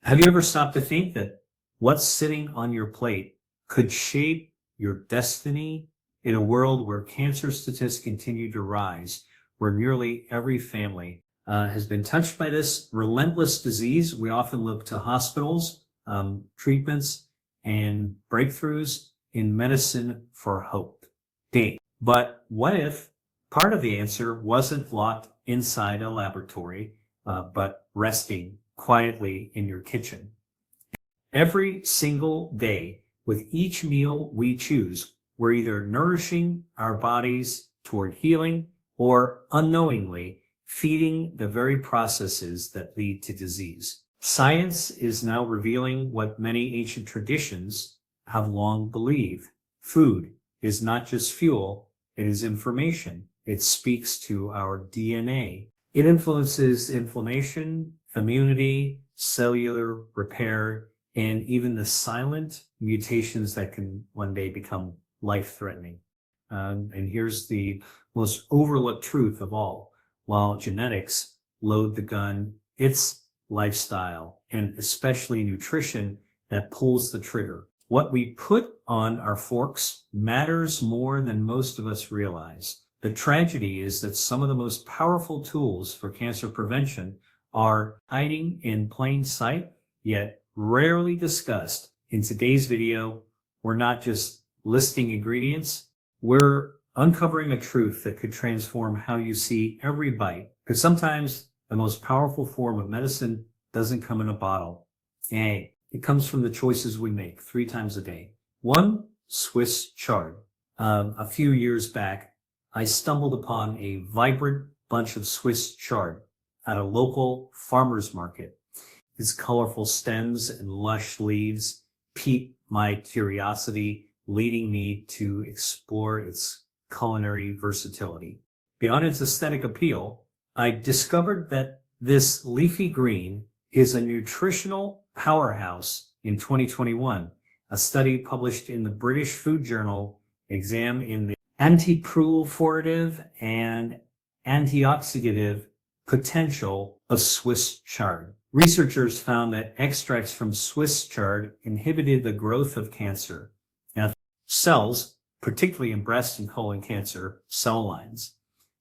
Have you ever stopped to think that what's sitting on your plate could shape your destiny in a world where cancer statistics continue to rise, where nearly every family has been touched by this relentless disease? We often look to hospitals, treatments, and breakthroughs in medicine for hope. But what if part of the answer wasn't locked inside a laboratory, but resting quietly in your kitchen? Every single day, with each meal we choose, we're either nourishing our bodies toward healing or unknowingly feeding the very processes that lead to disease. Science is now revealing what many ancient traditions have long believed. Food is not just fuel, it is information. It speaks to our DNA. It influences inflammation, immunity, cellular repair, and even the silent mutations that can one day become life-threatening. And here's the most overlooked truth of all. While genetics load the gun, it's lifestyle, and especially nutrition, that pulls the trigger. What we put on our forks matters more than most of us realize. The tragedy is that some of the most powerful tools for cancer prevention are hiding in plain sight, yet rarely discussed. In today's video, we're not just listing ingredients, we're uncovering a truth that could transform how you see every bite. Because sometimes the most powerful form of medicine doesn't come in a bottle. It comes from the choices we make 3 times a day. 1, Swiss chard. A few years back, I stumbled upon a vibrant bunch of Swiss chard at a local farmer's market. Its colorful stems and lush leaves piqued my curiosity, leading me to explore its culinary versatility. Beyond its aesthetic appeal, I discovered that this leafy green is a nutritional powerhouse. In 2021, a study published in the British Food Journal examined the antiproliferative and antioxidant potential of Swiss chard. Researchers found that extracts from Swiss chard inhibited the growth of cancer cells, particularly in breast and colon cancer cell lines.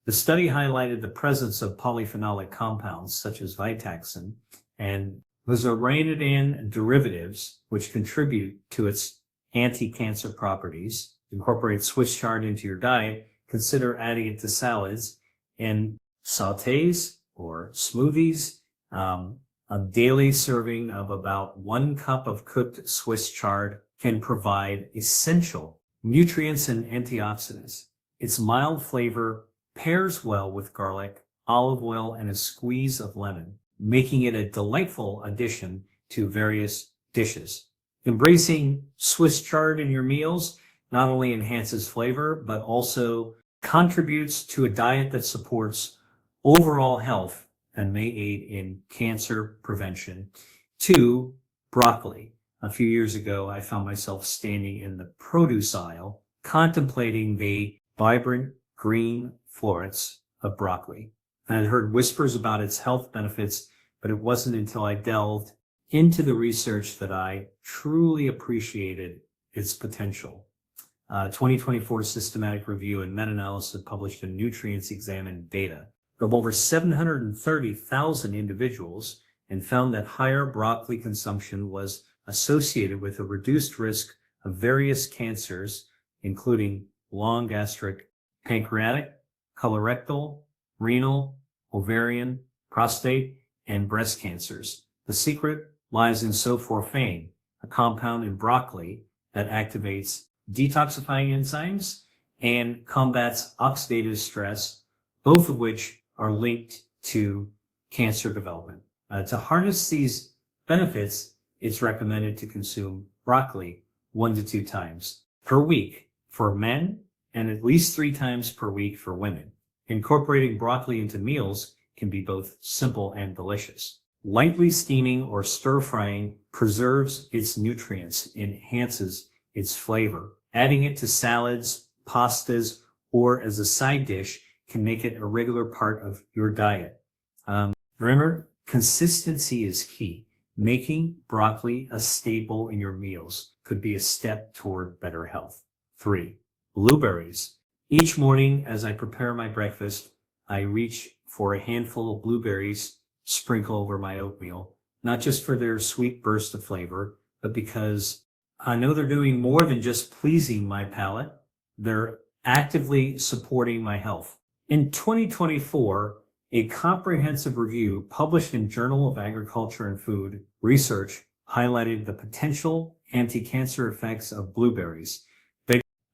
The study highlighted the presence of polyphenolic compounds such as Vitaxin and lizoranidin derivatives, which contribute to its anti-cancer properties. Incorporate Swiss chard into your diet. Consider adding it to salads and sautés or smoothies. A daily serving of about 1 cup of cooked Swiss chard can provide essential nutrients and antioxidants. Its mild flavor pairs well with garlic, olive oil, and a squeeze of lemon, making it a delightful addition to various dishes. Embracing Swiss chard in your meals not only enhances flavor, but also contributes to a diet that supports overall health and may aid in cancer prevention. 2, broccoli. A few years ago, I found myself standing in the produce aisle, contemplating the vibrant green florets of broccoli. I had heard whispers about its health benefits, but it wasn't until I delved into the research that I truly appreciated its potential. 2024 systematic review and meta-analysis published in Nutrients examined data of over 730,000 individuals and found that higher broccoli consumption was associated with a reduced risk of various cancers, including long gastric, pancreatic, colorectal, renal, ovarian, prostate, and breast cancers. The secret lies in sulforaphane, a compound in broccoli that activates detoxifying enzymes and combats oxidative stress, both of which are linked to cancer development. To harness these benefits, it's recommended to consume broccoli 1 to 2 times per week for men and at least 3 times per week for women. Incorporating broccoli into meals can be both simple and delicious. Lightly steaming or stir-frying preserves its nutrients, enhances its flavor. Adding it to salads, pastas, or as a side dish can make it a regular part of your diet. Remember, consistency is key. Making broccoli a staple in your meals could be a step toward better health. 3. Blueberries. Each morning as I prepare my breakfast, I reach for a handful of blueberries, sprinkle over my oatmeal, not just for their sweet burst of flavor, but because I know they're doing more than just pleasing my palate. They're actively supporting my health. In 2024, a comprehensive review published in Journal of Agriculture and Food Research highlighted the potential anti-cancer effects of blueberries,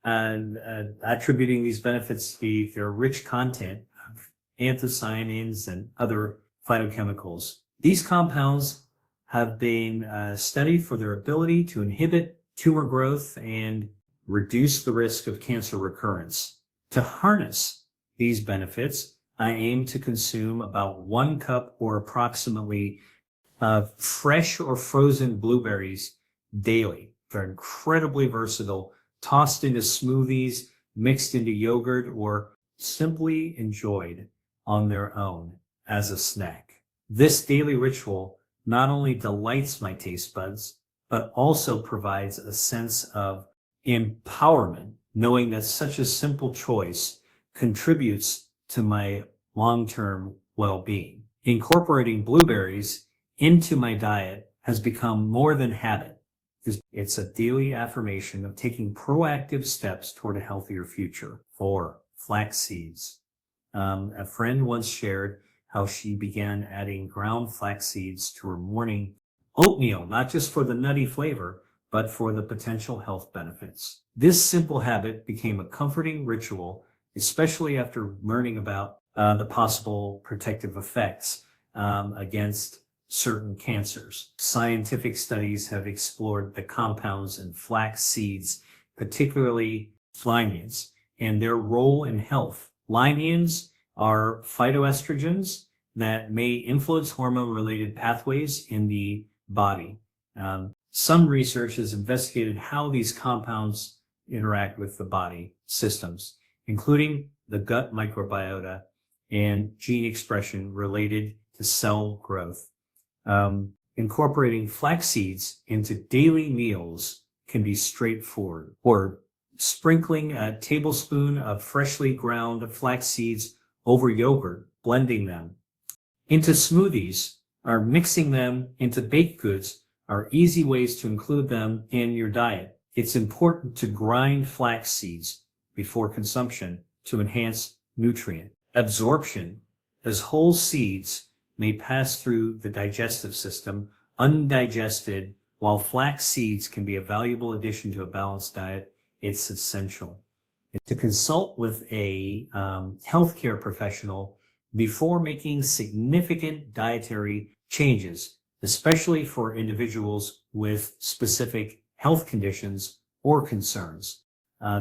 and attributing these benefits to their rich content of anthocyanins and other phytochemicals. These compounds have been studied for their ability to inhibit tumor growth and reduce the risk of cancer recurrence. To harness these benefits, I aim to consume about 1 cup or approximately of fresh or frozen blueberries daily. They're incredibly versatile, tossed into smoothies, mixed into yogurt, or simply enjoyed on their own as a snack. This daily ritual not only delights my taste buds, but also provides a sense of empowerment, knowing that such a simple choice contributes to my long-term well-being. Incorporating blueberries into my diet has become more than habit. It's a daily affirmation of taking proactive steps toward a healthier future. 4. Flax seeds. A friend once shared how she began adding ground flax seeds to her morning oatmeal, not just for the nutty flavor, but for the potential health benefits. This simple habit became a comforting ritual, especially after learning about the possible protective effects against certain cancers. Scientific studies have explored the compounds in flax seeds, particularly lignans, and their role in health. Lignans are phytoestrogens that may influence hormone-related pathways in the body. Some research has investigated how these compounds interact with the body systems, including the gut microbiota and gene expression related to cell growth. Incorporating flax seeds into daily meals can be straightforward, or sprinkling a tablespoon of freshly ground flax seeds over yogurt, blending them into smoothies, or mixing them into baked goods are easy ways to include them in your diet. It's important to grind flax seeds before consumption to enhance nutrient absorption, as whole seeds may pass through the digestive system undigested. While flax seeds can be a valuable addition to a balanced diet, it's essential to consult with a healthcare professional before making significant dietary changes, especially for individuals with specific health conditions or concerns.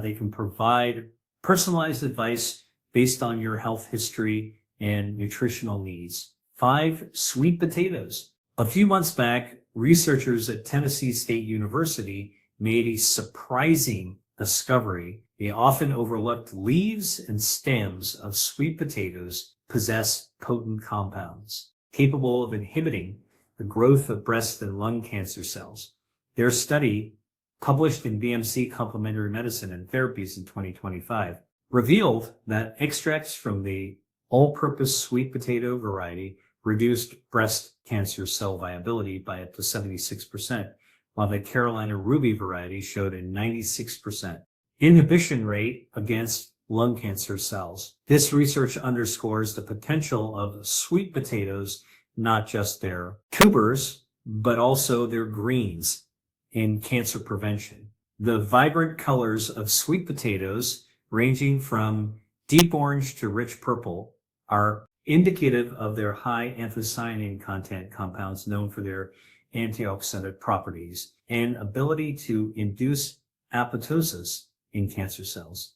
They can provide personalized advice based on your health history and nutritional needs. 5. Sweet potatoes. A few months back, researchers at Tennessee State University made a surprising discovery. The often overlooked leaves and stems of sweet potatoes possess potent compounds capable of inhibiting the growth of breast and lung cancer cells. Their study, published in BMC Complementary Medicine and Therapies in 2025, revealed that extracts from the all-purpose sweet potato variety reduced breast cancer cell viability by up to 76%, while the Carolina Ruby variety showed a 96% inhibition rate against lung cancer cells. This research underscores the potential of sweet potatoes, not just their tubers, but also their greens in cancer prevention. The vibrant colors of sweet potatoes, ranging from deep orange to rich purple, are indicative of their high anthocyanin content compounds known for their antioxidant properties and ability to induce apoptosis in cancer cells.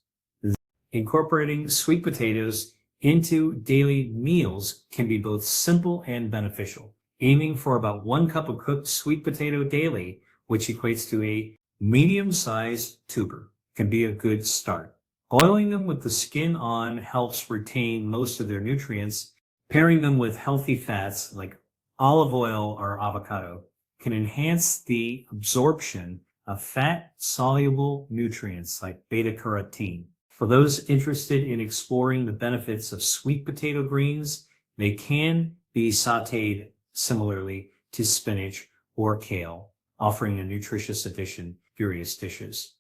Incorporating sweet potatoes into daily meals can be both simple and beneficial. Aiming for about 1 cup of cooked sweet potato daily, which equates to a medium-sized tuber, can be a good start. Boiling them with the skin on helps retain most of their nutrients. Pairing them with healthy fats like olive oil or avocado can enhance the absorption of fat-soluble nutrients like beta-carotene. For those interested in exploring the benefits of sweet potato greens, they can be sautéed similarly to spinach or kale, offering a nutritious addition to various dishes.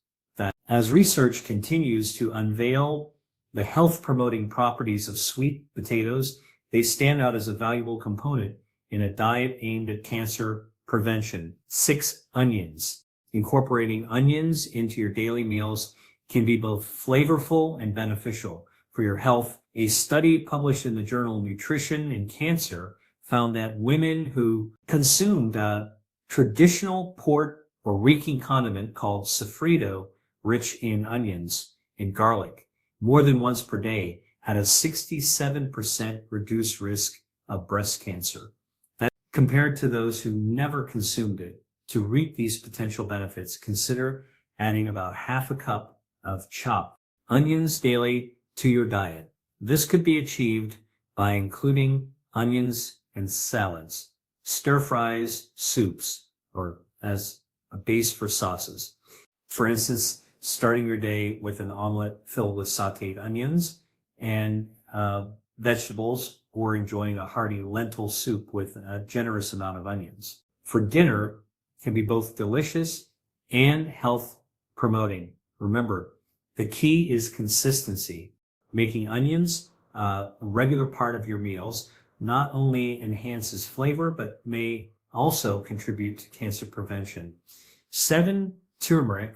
As research continues to unveil the health-promoting properties of sweet potatoes, they stand out as a valuable component in a diet aimed at cancer prevention. 6 onions. Incorporating onions into your daily meals can be both flavorful and beneficial for your health. A study published in the journal Nutrition and Cancer found that women who consumed a traditional port or reeking condiment called sofrito, rich in onions and garlic, more than once per day, had a 67% reduced risk of breast cancer. That compared to those who never consumed it. To reap these potential benefits, consider adding about half a cup of chopped onions daily to your diet. This could be achieved by including onions in salads, stir fries, soups, or as a base for sauces. For instance, starting your day with an omelet filled with sauteed onions and vegetables, or enjoying a hearty lentil soup with a generous amount of onions. For dinner, can be both delicious and health promoting. Remember, the key is consistency. Making onions a regular part of your meals not only enhances flavor, but may also contribute to cancer prevention. 7, turmeric.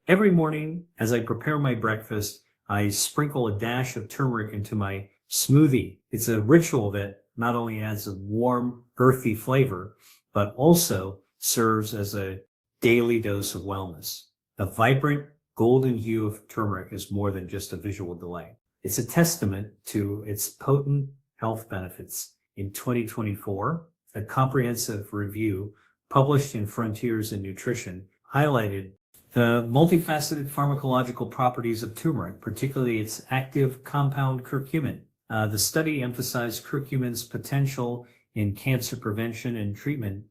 Every morning as I prepare my breakfast, I sprinkle a dash of turmeric into my smoothie. It's a ritual that not only adds a warm, earthy flavor, but also serves as a daily dose of wellness. The vibrant golden hue of turmeric is more than just a visual delight. It's a testament to its potent health benefits. In 2024, a comprehensive review published in Frontiers in Nutrition highlighted the multifaceted pharmacological properties of turmeric, particularly its active compound curcumin. The study emphasized curcumin's potential in cancer prevention and treatment,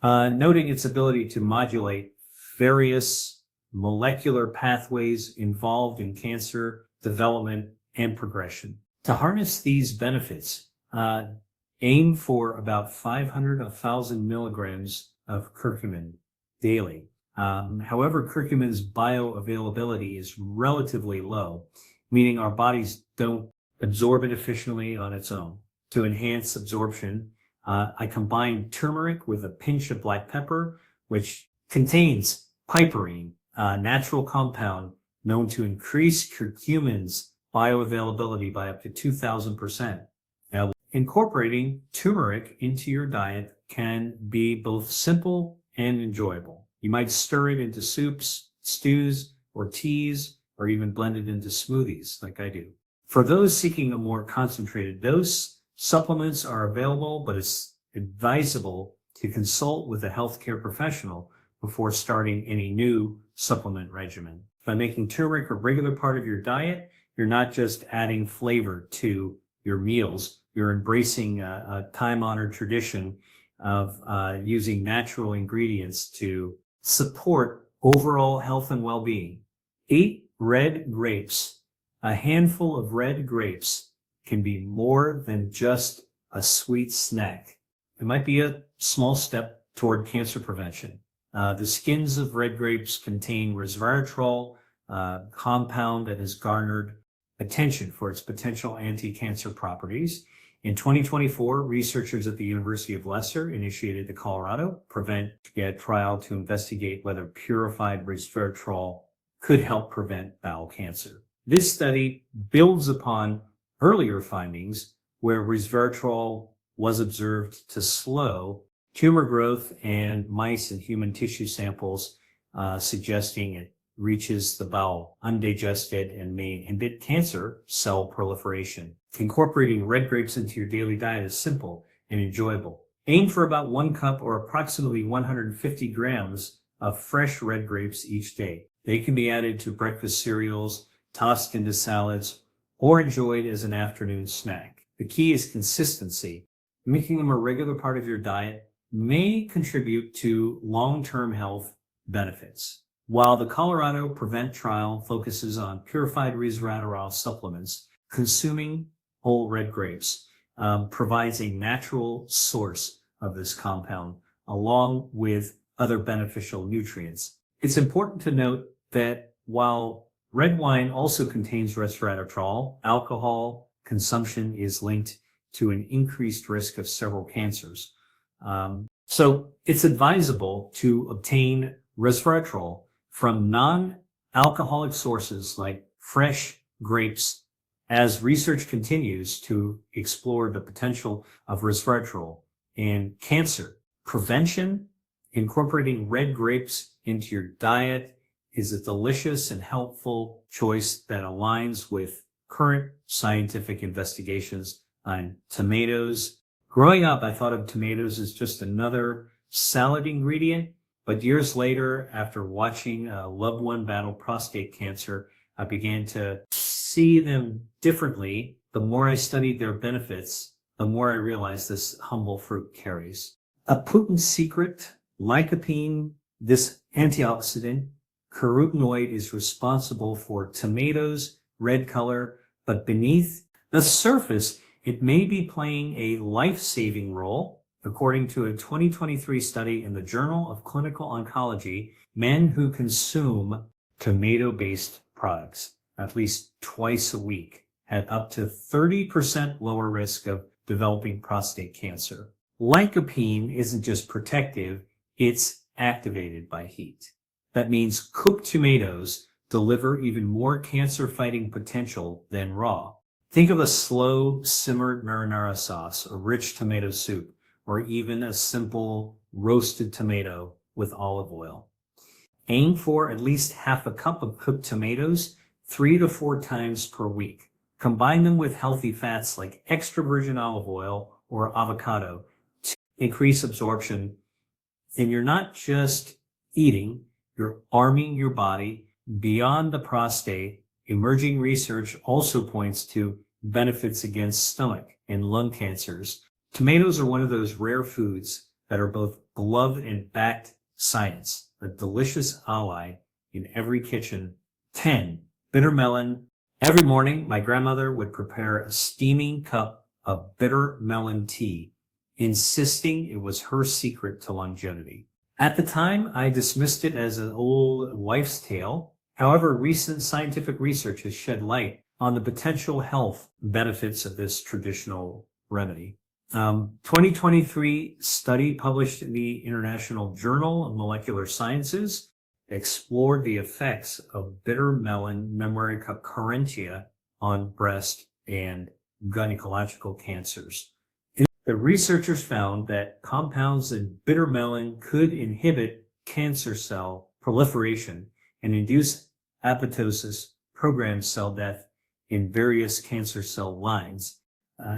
noting its ability to modulate various molecular pathways involved in cancer development and progression. To harness these benefits, aim for about 500-1,000 milligrams of curcumin daily. However, curcumin's bioavailability is relatively low, meaning our bodies don't absorb it efficiently on its own. To enhance absorption, I combine turmeric with a pinch of black pepper, which contains piperine, a natural compound known to increase curcumin's bioavailability by up to 2,000%. Now, incorporating turmeric into your diet can be both simple and enjoyable. You might stir it into soups, stews, or teas, or even blend it into smoothies like I do. For those seeking a more concentrated dose, supplements are available, but it's advisable to consult with a healthcare professional before starting any new supplement regimen. By making turmeric a regular part of your diet, you're not just adding flavor to your meals, you're embracing a time-honored tradition of using natural ingredients to support overall health and well-being. 8 red grapes. A handful of red grapes can be more than just a sweet snack. It might be a small step toward cancer prevention. The skins of red grapes contain resveratrol, a compound that has garnered attention for its potential anti-cancer properties. In 2024, researchers at the University of Leicester initiated the Colorado Prevent trial to investigate whether purified resveratrol could help prevent bowel cancer. This study builds upon earlier findings where resveratrol was observed to slow tumor growth in mice and human tissue samples, suggesting it reaches the bowel undigested and may inhibit cancer cell proliferation. Incorporating red grapes into your daily diet is simple and enjoyable. Aim for about 1 cup or approximately 150 grams of fresh red grapes each day. They can be added to breakfast cereals, tossed into salads, or enjoyed as an afternoon snack. The key is consistency, making them a regular part of your diet may contribute to long-term health benefits. While the Colorado Prevent trial focuses on purified resveratrol supplements, consuming whole red grapes provides a natural source of this compound, along with other beneficial nutrients. It's important to note that while red wine also contains resveratrol, alcohol consumption is linked to an increased risk of several cancers. So it's advisable to obtain resveratrol from non-alcoholic sources like fresh grapes as research continues to explore the potential of resveratrol in cancer prevention. Incorporating red grapes into your diet is a delicious and helpful choice that aligns with current scientific investigations on tomatoes. Growing up, I thought of tomatoes as just another salad ingredient, but years later, after watching a loved one battle prostate cancer, I began to see them differently. The more I studied their benefits, the more I realized this humble fruit carries a potent secret. Lycopene, this antioxidant carotenoid, is responsible for tomatoes' red color, but beneath the surface, it may be playing a life-saving role. According to a 2023 study in the Journal of Clinical Oncology, men who consume tomato-based products at least twice a week had up to 30% lower risk of developing prostate cancer. Lycopene isn't just protective, it's activated by heat. That means cooked tomatoes deliver even more cancer-fighting potential than raw. Think of a slow simmered marinara sauce, a rich tomato soup, or even a simple roasted tomato with olive oil. Aim for at least half a cup of cooked tomatoes 3 to 4 times per week. Combine them with healthy fats like extra virgin olive oil or avocado to increase absorption. And you're not just eating, you're arming your body. Beyond the prostate, emerging research also points to benefits against stomach and lung cancers. Tomatoes are one of those rare foods that are both beloved and backed science, a delicious ally in every kitchen. 10. Bitter melon. Every morning, my grandmother would prepare a steaming cup of bitter melon tea, insisting it was her secret to longevity. At the time, I dismissed it as an old wives' tale. However, recent scientific research has shed light on the potential health benefits of this traditional remedy. 2023 study published in the International Journal of Molecular Sciences explored the effects of bitter melon Memorica carentia on breast and gynecological cancers. The researchers found that compounds in bitter melon could inhibit cancer cell proliferation and induce apoptosis, programmed cell death in various cancer cell lines.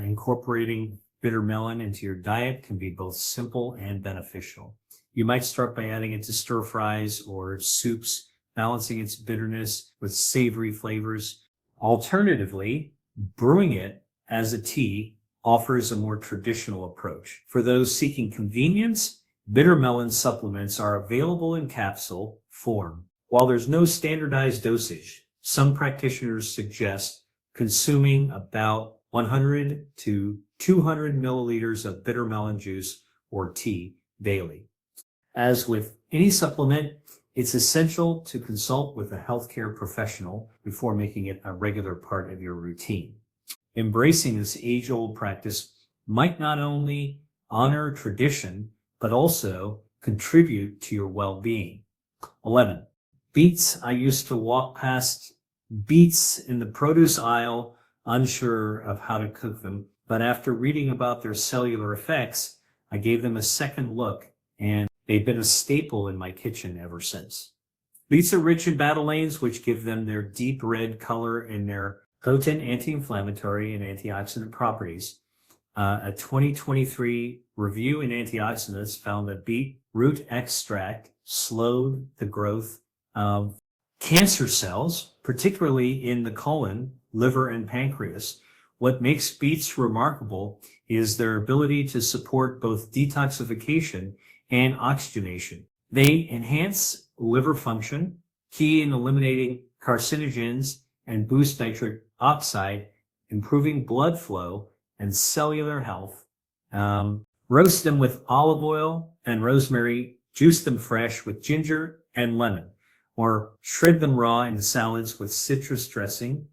Incorporating bitter melon into your diet can be both simple and beneficial. You might start by adding it to stir fries or soups, balancing its bitterness with savory flavors. Alternatively, brewing it as a tea offers a more traditional approach. For those seeking convenience, bitter melon supplements are available in capsule form. While there's no standardized dosage, some practitioners suggest consuming about 100 to 200 milliliters of bitter melon juice or tea daily. As with any supplement, it's essential to consult with a healthcare professional before making it a regular part of your routine. Embracing this age-old practice might not only honor tradition, but also contribute to your well-being. 11. Beets. I used to walk past beets in the produce aisle, unsure of how to cook them, but after reading about their cellular effects, I gave them a second look, and they've been a staple in my kitchen ever since. Beets are rich in betalains, which give them their deep red color and their potent anti-inflammatory and antioxidant properties. A 2023 review in antioxidants found that beet root extract slowed the growth of cancer cells, particularly in the colon, liver, and pancreas. What makes beets remarkable is their ability to support both detoxification and oxygenation. They enhance liver function, key in eliminating carcinogens, and boost nitric oxide, improving blood flow and cellular health. Roast them with olive oil and rosemary, juice them fresh with ginger and lemon, or shred them raw in salads with citrus dressing.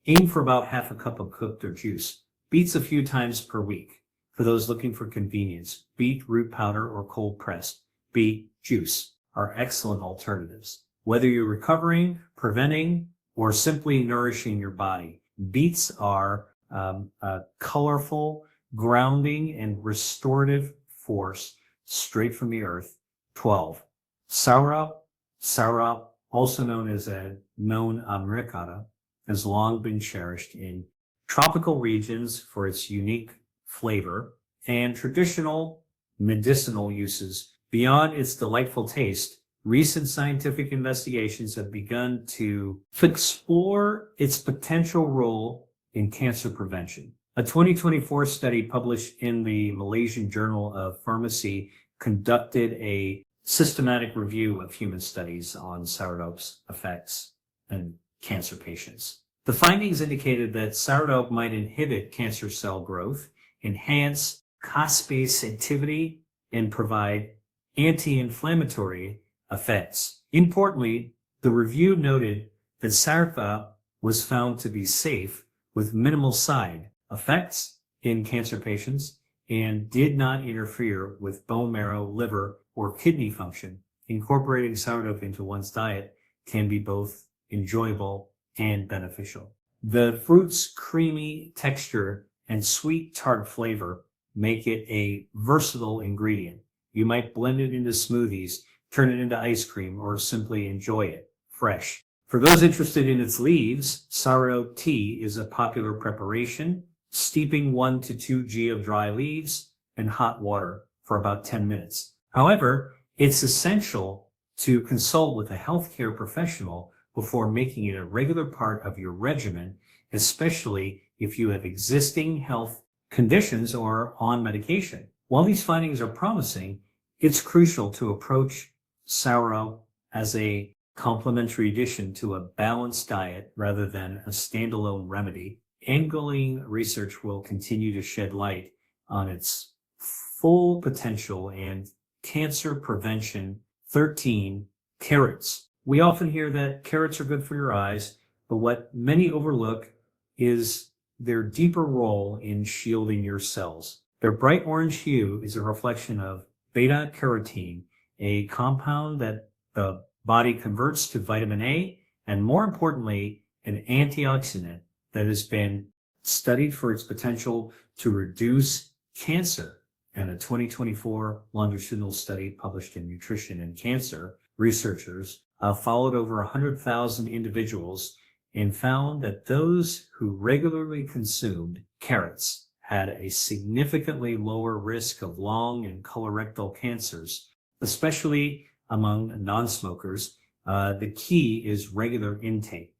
Aim for about half a cup of cooked or juice. Beets a few times per week. For those looking for convenience, beet root powder or cold pressed beet juice are excellent alternatives. Whether you're recovering, preventing, or simply nourishing your body, beets are a colorful, grounding, and restorative force straight from the earth. 12. Sourdough. Sourdough, also known as a non americana, has long been cherished in tropical regions for its unique flavor and traditional medicinal uses. Beyond its delightful taste, recent scientific investigations have begun to explore its potential role in cancer prevention. A 2024 study published in the Malaysian Journal of Pharmacy conducted a systematic review of human studies on sourdough's effects in cancer patients. The findings indicated that sourdough might inhibit cancer cell growth, enhance caspase activity, and provide anti-inflammatory effects. Importantly, the review noted that sourdough was found to be safe with minimal side effects in cancer patients and did not interfere with bone marrow, liver, or kidney function. Incorporating sourdough into one's diet can be both enjoyable and beneficial. The fruit's creamy texture and sweet tart flavor make it a versatile ingredient. You might blend it into smoothies, turn it into ice cream, or simply enjoy it fresh. For those interested in its leaves, sourdough tea is a popular preparation, steeping 1 to 2 g of dry leaves in hot water for about 10 minutes. However, it's essential to consult with a healthcare professional before making it a regular part of your regimen, especially if you have existing health conditions or on medication. While these findings are promising, it's crucial to approach sourdough as a complementary addition to a balanced diet rather than a standalone remedy. Ongoing research will continue to shed light on its full potential and cancer prevention. 13. Carrots. We often hear that carrots are good for your eyes, but what many overlook is their deeper role in shielding your cells. Their bright orange hue is a reflection of beta-carotene, a compound that the body converts to vitamin A, and more importantly, an antioxidant that has been studied for its potential to reduce cancer. And a 2024 longitudinal study published in Nutrition and Cancer, researchers followed over 100,000 individuals and found that those who regularly consumed carrots had a significantly lower risk of lung and colorectal cancers, especially among non-smokers. The key is regular intake.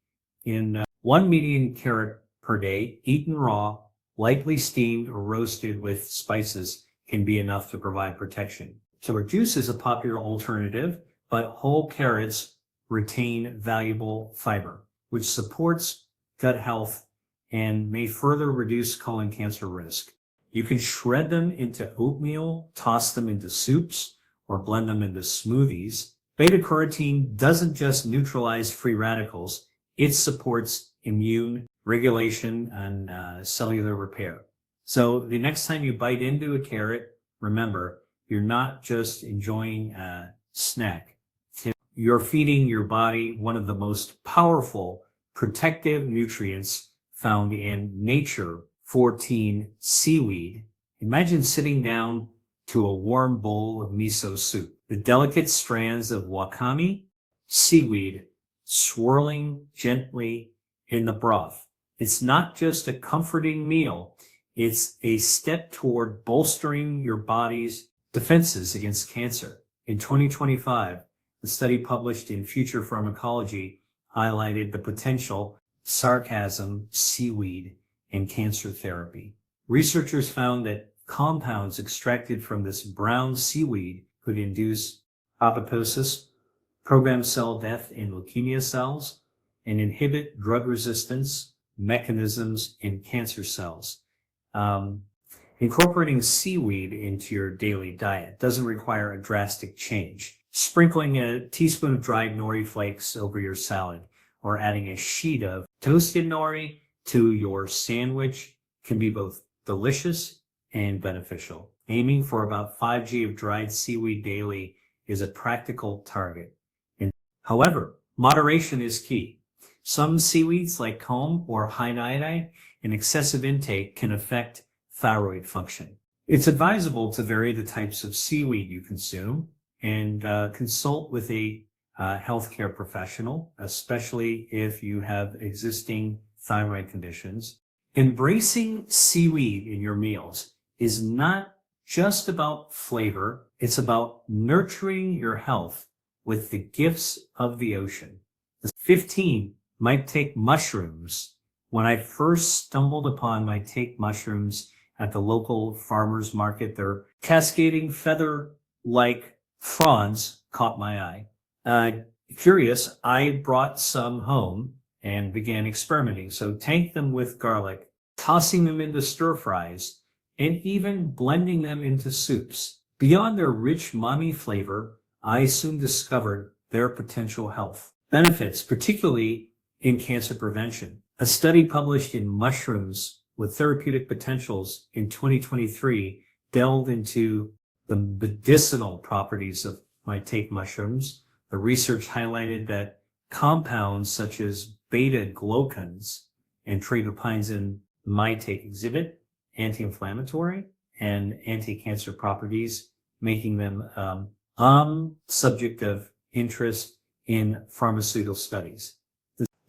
In 1 median carrot per day, eaten raw, lightly steamed or roasted with spices can be enough to provide protection. So juice is a popular alternative, but whole carrots retain valuable fiber, which supports gut health and may further reduce colon cancer risk. You can shred them into oatmeal, toss them into soups, or blend them into smoothies. Beta-carotene doesn't just neutralize free radicals, it supports immune regulation and cellular repair. So the next time you bite into a carrot, remember, you're not just enjoying a snack. You're feeding your body one of the most powerful protective nutrients found in nature. 14. Seaweed. Imagine sitting down to a warm bowl of miso soup. The delicate strands of wakame, seaweed, swirling gently in the broth. It's not just a comforting meal. It's a step toward bolstering your body's defenses against cancer. In 2025, the study published in Future Pharmacology highlighted the potential sarcasm seaweed in cancer therapy. Researchers found that compounds extracted from this brown seaweed could induce apoptosis, program cell death in leukemia cells, and inhibit drug resistance mechanisms in cancer cells. Incorporating seaweed into your daily diet doesn't require a drastic change. Sprinkling a teaspoon of dried nori flakes over your salad or adding a sheet of toasted nori to your sandwich can be both delicious and beneficial. Aiming for about 5 g of dried seaweed daily is a practical target. However, moderation is key. Some seaweeds like comb or high iodide and excessive intake can affect thyroid function. It's advisable to vary the types of seaweed you consume and consult with a healthcare professional, especially if you have existing thyroid conditions. Embracing seaweed in your meals is not just about flavor, it's about nurturing your health with the gifts of the ocean. 15 might take mushrooms. When I first stumbled upon my take mushrooms at the local farmer's market, their cascading feather-like fronds caught my eye. Curious, I brought some home and began experimenting. So tanked them with garlic, tossing them into stir fries, and even blending them into soups. Beyond their rich umami flavor, I soon discovered their potential health benefits, particularly in cancer prevention. A study published in Mushrooms with Therapeutic Potentials in 2023 delved into the medicinal properties of my take mushrooms. The research highlighted that compounds such as beta-glucans and tryptopans in my take exhibit anti-inflammatory and anti-cancer properties, making them subject of interest in pharmaceutical studies.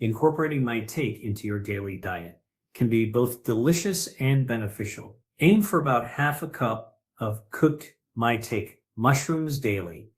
Incorporating my take into your daily diet can be both delicious and beneficial. Aim for about half a cup of cooked my take mushrooms daily.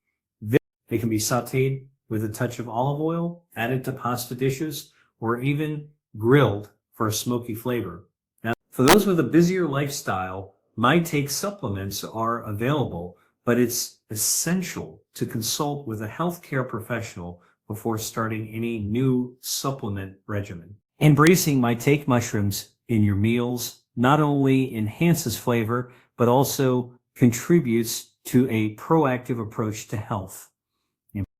They can be sauteed with a touch of olive oil, added to pasta dishes, or even grilled for a smoky flavor. Now, for those with a busier lifestyle, my take supplements are available, but it's essential to consult with a healthcare professional before starting any new supplement regimen. Embracing my take mushrooms in your meals not only enhances flavor, but also contributes to a proactive approach to health.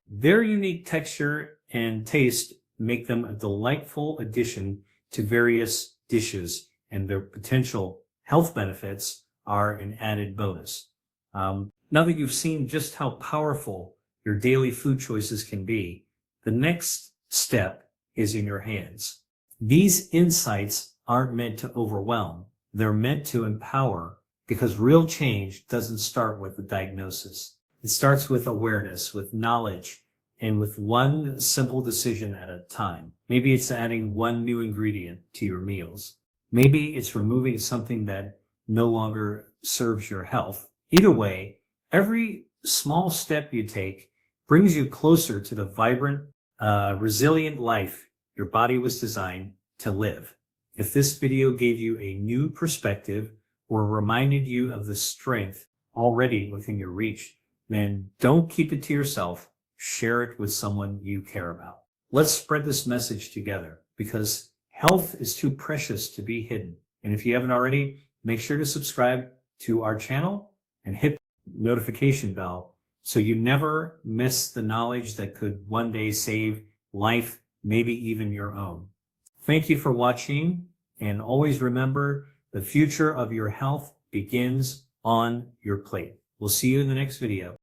Their unique texture and taste make them a delightful addition to various dishes, and their potential health benefits are an added bonus. Now that you've seen just how powerful your daily food choices can be, the next step is in your hands. These insights aren't meant to overwhelm. They're meant to empower, because real change doesn't start with a diagnosis. It starts with awareness, with knowledge, and with one simple decision at a time. Maybe it's adding one new ingredient to your meals. Maybe it's removing something that no longer serves your health. Either way, every small step you take brings you closer to the vibrant, resilient life your body was designed to live. If this video gave you a new perspective or reminded you of the strength already within your reach, then don't keep it to yourself. Share it with someone you care about. Let's spread this message together, because health is too precious to be hidden. And if you haven't already, make sure to subscribe to our channel and hit the notification bell so you never miss the knowledge that could one day save life, maybe even your own. Thank you for watching, and always remember, the future of your health begins on your plate. We'll see you in the next video.